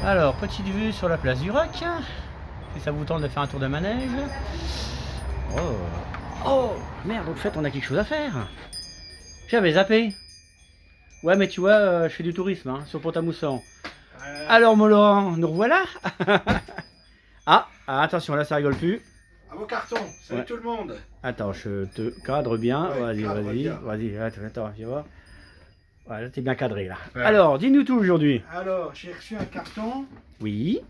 Alors, petite vue sur la place du Roc. Si ça vous tente de faire un tour de manège. Oh, oh merde, au fait, on a quelque chose à faire. J'avais zappé. Ouais, mais tu vois, je fais du tourisme hein, sur Pont-à-Mousson. Alors, mon Laurent, nous revoilà. Attention, là, ça rigole plus. À vos cartons, salut Ouais. tout le monde. Attends, je te cadre bien. Ouais, cadre bien. Vas-y, attends, viens voir. Voilà, t'es bien cadré là. Ouais. Alors, dis-nous tout aujourd'hui. Alors, j'ai reçu un carton. Oui.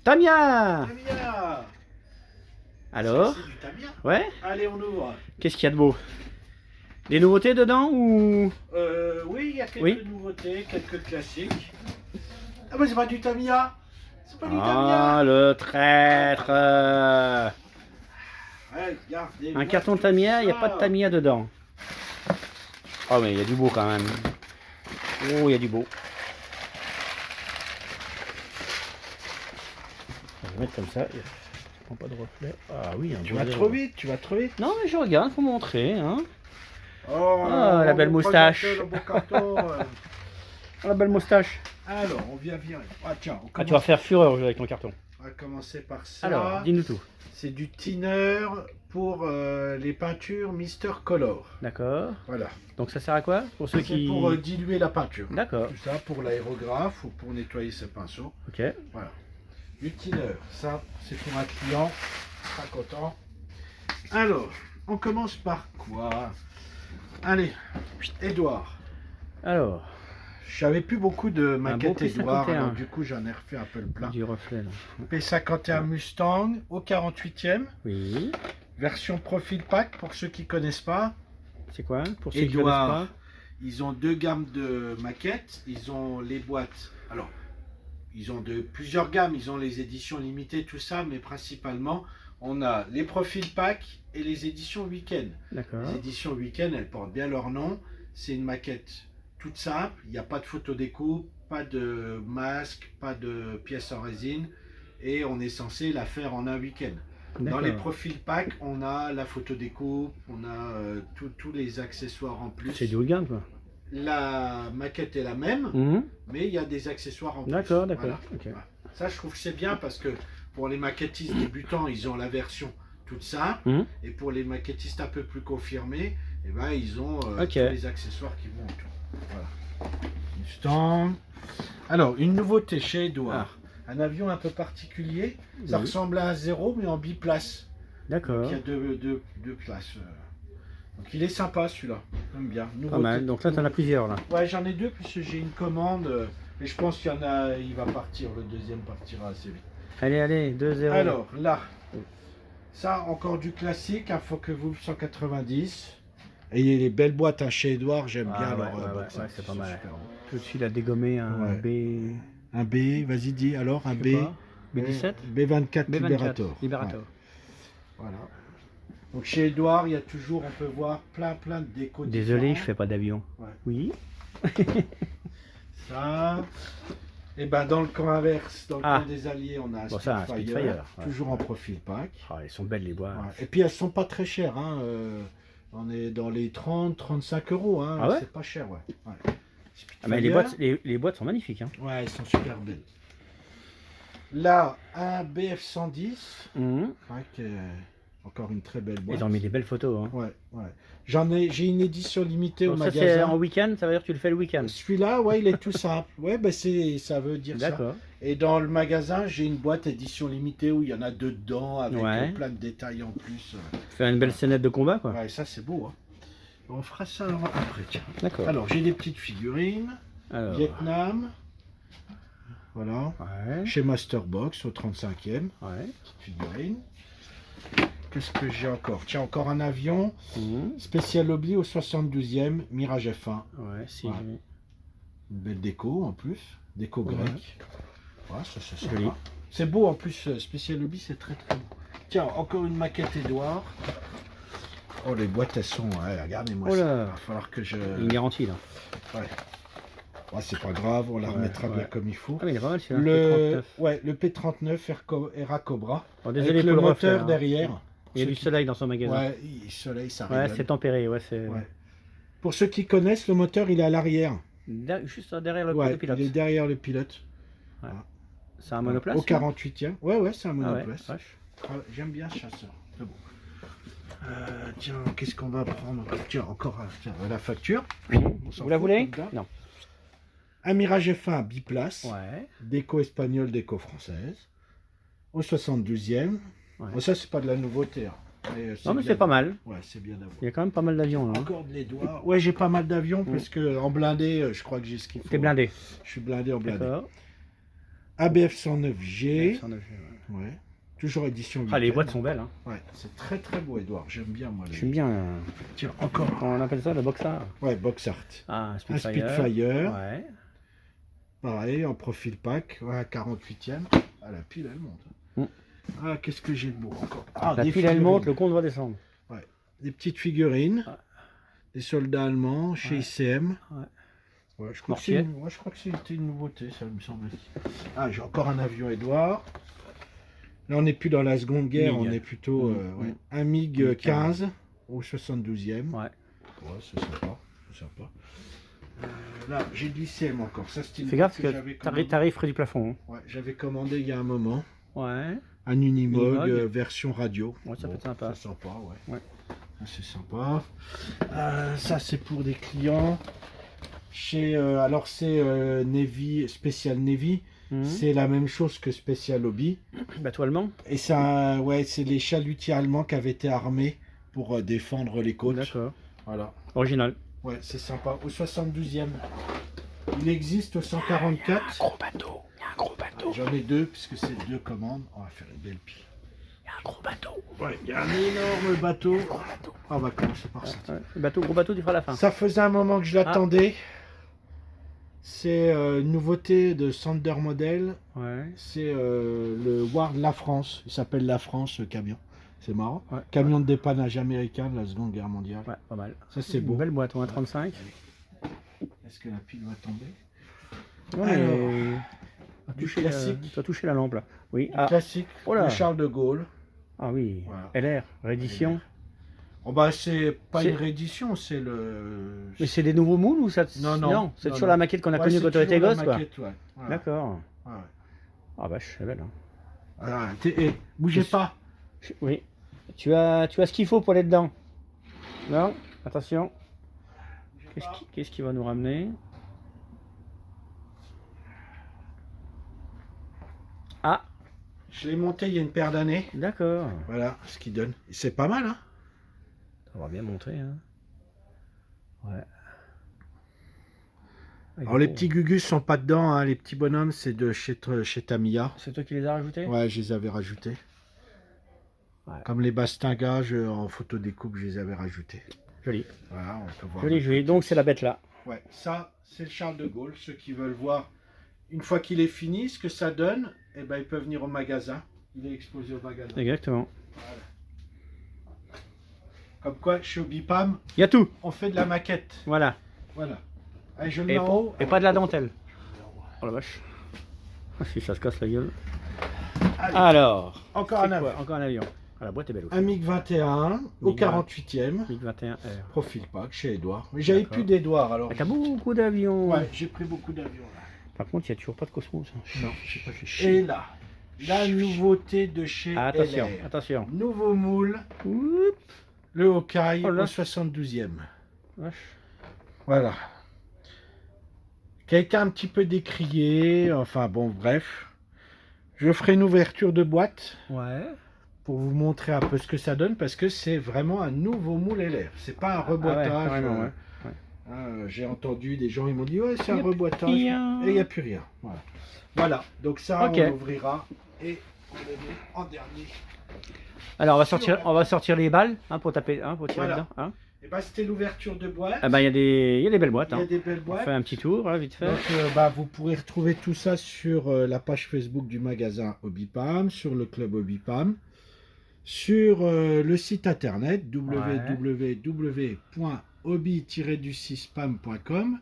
Tamia. Tamia. Alors C'est du Tamia. Ouais. Allez, on ouvre. Qu'est-ce qu'il y a de beau? Des nouveautés dedans ou... Oui, il y a quelques nouveautés, quelques classiques. Ah, mais c'est pas du Tamia. C'est pas du Tamia. Ah, le traître. Ouais, regardez, Un carton Tamia, il n'y a pas de Tamia dedans. Oh, mais il y a du beau quand même. Oh, il y a du beau. Je vais mettre comme ça. Je prends pas de reflet. Ah oui, un Tu beau vas zéro. trop vite, tu vas trop vite. Non, mais je regarde, faut montrer. Hein. Oh, Ah, la belle mon moustache. le beau carton. Ah, la belle moustache. Alors, on vient virer. Ah, tiens, on Ah, commence. tu vas faire fureur avec ton carton. On va commencer par ça. Alors, dis-nous tout. C'est du thinner pour les peintures Mister Color. D'accord. Voilà. Donc ça sert à quoi? Pour ceux C'est qui... pour diluer la peinture. D'accord. Tout ça pour l'aérographe ou pour nettoyer ses pinceaux. Ok. Voilà. Du thinner. Ça, c'est pour un client. Pas content. Alors, on commence par quoi? Allez, Edouard. Alors, J'avais plus beaucoup de maquettes beau Edouard, P51. alors du coup j'en ai refait un peu le plein. du reflet là. P51 Mustang au 48e. Oui. Version profil pack pour ceux qui connaissent pas. C'est quoi? Pour ceux qui connaissent Edouard, pas. ils ont deux gammes de maquettes. Ils ont les boîtes. Alors, ils ont de plusieurs gammes. Ils ont les éditions limitées, tout ça, mais principalement, on a les profil pack et les éditions week-end. D'accord. Les éditions week-end, elles portent bien leur nom. C'est une maquette toute simple. Il n'y a pas de photo découpe, pas de masque, pas de pièces en résine. Et on est censé la faire en un week-end. Dans les profils pack, on a la photo découpe, on a tous les accessoires en plus. C'est du haut de gamme quoi. La maquette est la même, mais il y a des accessoires en plus. D'accord, d'accord. Voilà. Ok. Voilà. Ça, je trouve que c'est bien parce que pour les maquettistes débutants, ils ont la version toute simple. Et pour les maquettistes un peu plus confirmés, eh ben, ils ont tous les accessoires qui vont autour. Voilà. Mustang. Alors, une nouveauté chez Edouard. Un avion un peu particulier. Ça ressemble à un zéro, mais en biplace. D'accord. Il y a deux places. Donc il est sympa celui-là. J'aime bien. Pas mal. Donc là, tu en as plusieurs là. Ouais, j'en ai deux puisque j'ai une commande. Mais je pense qu'il y en a. Il va partir. Le deuxième partira assez vite. Allez, allez, 2-0. Alors là, ça encore du classique. Un Focke-Wulf 190. Et les belles boîtes à chez Edouard, j'aime bien leur box. Ouais, c'est pas mal. Tout de suite, il a dégommé un B. Un B, vas-y dis alors, un B. B17 B24 B24 Liberator. Liberator. Ouais. Voilà. Donc chez Edouard, il y a toujours, on peut voir plein de décos. Désolé, différents. je fais pas d'avion. Ouais. Oui. Ça. Et ben dans le camp inverse, dans le camp des Alliés, on a un Spitfire, toujours en profil pack. Ah, elles sont belles les boîtes. Ouais. Et puis elles sont pas très chères. Hein. On est dans les 30-35 euros. Hein. Ah ouais, c'est pas cher, ouais. Ah, mais les boîtes sont magnifiques. Hein. Ouais, elles sont super belles. Là, un BF110. Encore une très belle boîte. Ils ont mis des belles photos. Hein. Ouais. J'ai une édition limitée au magasin. Ça c'est en week-end, ça veut dire que tu le fais le week-end. Celui-là, ouais, il est tout simple. Ouais, ben ça veut dire ça. D'accord. Et dans le magasin, j'ai une boîte édition limitée où il y en a deux dedans avec plein de détails en plus. Faire une belle scénette de combat, quoi. Ouais, ça c'est beau. Hein. On fera ça après, tiens. D'accord. Alors, j'ai des petites figurines. Alors. Vietnam. Voilà. Ouais. Chez Masterbox au 35e. Ouais. Petite figurine. Qu'est-ce que j'ai encore? Tiens, encore un avion. Spécial Obli au 72e, Mirage F1. Ouais, si. Ouais. Une belle déco en plus. Déco grecque. Ouais, ça c'est joli. C'est beau en plus, Spécial Obli, c'est très beau. Tiens, encore une maquette Edouard. Oh, les boîtes elles sont. Ouais, regardez-moi ça. Il va falloir que je. Une garantie là. Ouais. Ouais, c'est pas grave, on la remettra bien comme il faut. Ah, mais il est pas mal celui-là. Le P39 Era Cobra. Oh, désolé avec pour le moteur derrière. Il y a du soleil dans son magasin. Ouais, le soleil, ça régale. Ouais, c'est tempéré. Ouais. Pour ceux qui connaissent, le moteur, il est à l'arrière. Juste derrière le pilote. Il est derrière le pilote. Ouais. C'est un monoplace? Au 48e. Ouais, c'est un monoplace. Ah ouais, j'aime bien ce chasseur. C'est bon. Tiens, qu'est-ce qu'on va prendre? Tiens, encore la facture. Vous la voulez? Non. Un Mirage F1 biplace. Ouais. Déco espagnole, déco française. Au 72e. Ouais. Bon, ça, c'est pas de la nouveauté. Hein. Non, mais c'est pas mal. Ouais, c'est bien d'avoir. Il y a quand même pas mal d'avions là. Encore de les doigts. Ouais, j'ai pas mal d'avions parce que en blindé, je crois que j'ai ce qu'il faut. T'es blindé? Je suis blindé en blindé. D'accord. ABF 109G. 109G, ouais. Toujours édition. Ah, les boîtes sont belles. Hein. Ouais, c'est très très beau, Edouard. J'aime bien moi. J'aime bien. Tiens, encore. On appelle ça le box art. Ouais, box art. Ah, un Spitfire. Ouais. Pareil, en profil pack. Ouais, 48e. Ah, la pile, elle monte. Ah, qu'est-ce que j'ai de beau encore. Ah, la pile, elle monte, le compte va descendre. Ouais. Des petites figurines. Ouais. Des soldats allemands chez ICM. Ouais. Ouais, je crois que c'était une nouveauté, ça me semble. Ah, j'ai encore un avion Edouard. Là, on n'est plus dans la Seconde Guerre, on est plutôt un MiG 15 au 72e. Ouais. Ouais, c'est sympa. Là, j'ai de l'ICM encore. Ça, c'était une fais gaffe que t'arrives près du plafond. Hein. Ouais, j'avais commandé il y a un moment. Ouais. Un Unimog version radio. Ouais, ça peut être sympa. C'est sympa, ouais. C'est sympa. Ça, c'est pour des clients. Alors, c'est Navy, Special Navy. C'est la même chose que Special Hobby. Bateau allemand. Et ça, ouais, c'est les chalutiers allemands qui avaient été armés pour défendre les côtes. D'accord. Voilà. Original. Ouais, c'est sympa. Au 72e. Il existe au 144. Il y a un gros bateau. J'en ai deux, puisque c'est deux commandes. On va faire une belle pile. Il y a un gros bateau. Ouais, il y a un énorme bateau. On va commencer par ça. Gros bateau, tu feras la fin. Ça faisait un moment que je l'attendais. C'est une nouveauté de Sander Model. Ouais. C'est le Ward La France. Il s'appelle La France, ce camion. C'est marrant. Ouais. Camion de dépannage américain de la Seconde Guerre mondiale. Ouais, pas mal. Ça, c'est beau. Une belle boîte, 35. Est-ce que la pile va tomber? Ouais, tu as touché la lampe là. Oui. Classique. Le Charles de Gaulle. Ah oui. Voilà. LR, réédition. Oh bah c'est pas une réédition, c'est le... Mais c'est des nouveaux moules ou ça... Non, c'est toujours la maquette qu'on a connue quand on était gosse, quoi. Ouais. D'accord. Ouais. Ah bah c'est belle. Hein. Bougez pas. Oui. Tu as ce qu'il faut pour aller dedans. Non. Attention. Qu'est-ce qui va nous ramener? Ah. Je l'ai monté il y a une paire d'années. D'accord. Voilà ce qu'il donne. C'est pas mal, hein. On va bien montrer, hein. Ouais. Alors les petits gugus sont pas dedans, hein. Les petits bonhommes c'est de chez Tamiya. C'est toi qui les as rajoutés? Ouais, je les avais rajoutés. Ouais. Comme les bastingages en photo découpe, je les avais rajoutés. Joli. Voilà, on peut voir. Joli. Donc c'est la bête là. Ouais, ça c'est le Charles de Gaulle. Ceux qui veulent voir une fois qu'il est fini, ce que ça donne, eh ben, ils peuvent venir au magasin. Il est exposé au magasin. Exactement. Voilà. Comme quoi, chez Obipam, il y a tout. On fait de la maquette. Voilà. Allez, je le mets en haut. Et pas de la dentelle. Oh la vache. Si ça se casse la gueule. Allez. Alors. Encore un avion. Encore un avion. Ah, la boîte est belle aussi. Un MiG 21 au 48e. MiG 21R. Profil pack chez Edouard. Mais j'avais plus d'Edouard alors. T'as beaucoup d'avions. Ouais, j'ai pris beaucoup d'avions là. Par contre, il n'y a toujours pas de Cosmos. Non, je sais pas fait chier. Et là, la nouveauté de chez attention, LR. Attention. Nouveau moule. Oups. Le Hawkeye au 72e. Vache. Voilà. Qui a été un petit peu décrié. Enfin bon, bref. Je ferai une ouverture de boîte. Ouais. Pour vous montrer un peu ce que ça donne. Parce que c'est vraiment un nouveau moule LR. C'est pas un reboîtage. J'ai entendu des gens, ils m'ont dit ouais, c'est un reboîtage. Et il n'y a plus rien. Voilà. Donc ça, on ouvrira. Et on le met en dernier. Alors on va sortir les balles pour taper, pour tirer dedans. Hein. Et bah c'était l'ouverture de boîte. Il y a des belles boîtes. Il y a des belles boîtes. On fait un petit tour, vite fait. Donc vous pourrez retrouver tout ça sur la page Facebook du magasin Obipam, sur le club Obipam, sur le site internet www.hobby-du6pam.com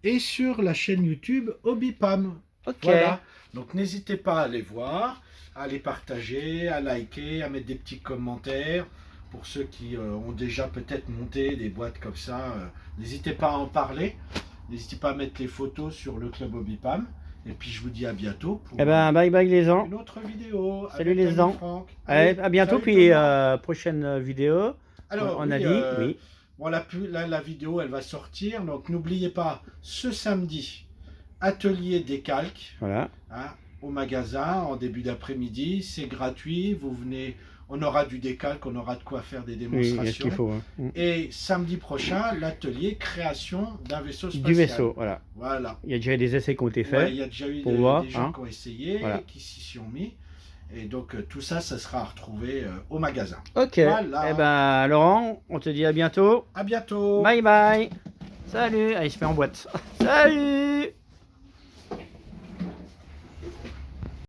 et sur la chaîne YouTube Obipam. Voilà. Donc n'hésitez pas à aller voir, à les partager, à liker, à mettre des petits commentaires. Pour ceux qui ont déjà peut-être monté des boîtes comme ça, n'hésitez pas à en parler. N'hésitez pas à mettre les photos sur le club Obipam. Et puis je vous dis à bientôt pour bye bye les gens. une autre vidéo. Salut les gens. Allez, à bientôt, puis prochaine vidéo. Alors, on a dit, oui. Bon, la vidéo, elle va sortir. Donc, n'oubliez pas, ce samedi, atelier décalque. Voilà. Hein, au magasin, en début d'après-midi. C'est gratuit. Vous venez, on aura du décalque, on aura de quoi faire des démonstrations. Oui, il y a ce qu'il faut. Hein. Et samedi prochain, l'atelier création d'un vaisseau spatial. Du vaisseau, voilà. Voilà. Il y a déjà des essais qui ont été faits. Ouais, il y a déjà eu des gens qui ont essayé, qui s'y sont mis. Et donc tout ça, ça sera retrouvé au magasin. Ok. Voilà. Eh ben Laurent, on te dit à bientôt. À bientôt. Bye bye. Salut. Allez, je fais en boîte. Salut.